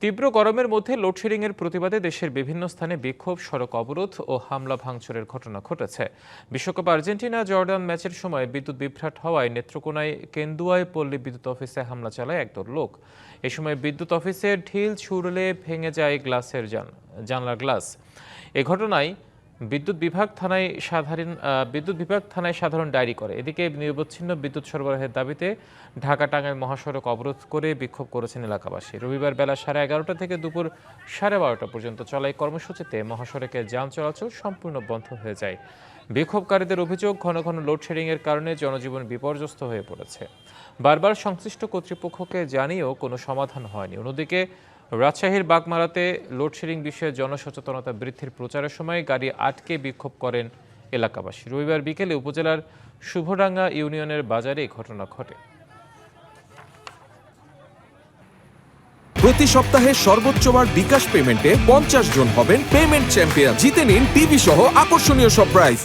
তীব্র গরমের মধ্যে লোডশেডিংয়ের প্রতিবাদে দেশের বিভিন্ন স্থানে বিক্ষোভ, সড়ক অবরোধ ও হামলা ভাঙচুরের ঘটনা ঘটেছে। বিশ্বকাপ আর্জেন্টিনা জর্ডান ম্যাচের সময় বিদ্যুৎ বিভ্রাট হওয়ায় নেত্রকোনায় কেন্দুয়ায় পল্লী বিদ্যুৎ অফিসে হামলা চালায় একদল লোক। এ সময় বিদ্যুৎ অফিসে ঢিল ছুড়লে ভেঙে যায় জানলার গ্লাস। এ ঘটনায় বিদ্যুৎ বিভাগ থানায় সাধারণ ডায়েরি করে। এদিকে নিরবচ্ছিন্ন বিদ্যুৎ সরবরাহের দাবিতে ঢাকা-টাঙ্গাইল মহাসড়ক অবরোধ করে বিক্ষোভ করেছেন এলাকাবাসী। রবিবার বেলা 11:30 থেকে দুপুর 12:30 পর্যন্ত চলা এই কর্মসূচিতে মহাসড়কে যান চলাচল সম্পূর্ণ বন্ধ হয়ে যায়। বিক্ষোভকারীদের অভিযোগ, ঘন ঘন লোডশেডিংয়ের কারণে জনজীবন বিপর্যস্ত হয়ে পড়েছে। বারবার সংশ্লিষ্ট কর্তৃপক্ষকে জানিয়েও কোনো সমাধান হয়নি। অন্যদিকে রাজশাহীর বাগমারাতে লোডশেডিং বিষয়ে জনসচেতনতা বৃদ্ধির প্রচারের সময় গাড়ি আটকে বিক্ষোভ করেন এলাকাবাসী। রবিবার বিকেলে উপজেলার শুভডাঙ্গা ইউনিয়নের বাজারে এই ঘটনা ঘটে। প্রতি সপ্তাহে সর্বোচ্চবার বিকাশ পেমেন্টে 50 জন হবেন পেমেন্ট চ্যাম্পিয়ন। জিতে নিন টিভি সহ আকর্ষণীয় সব প্রাইজ।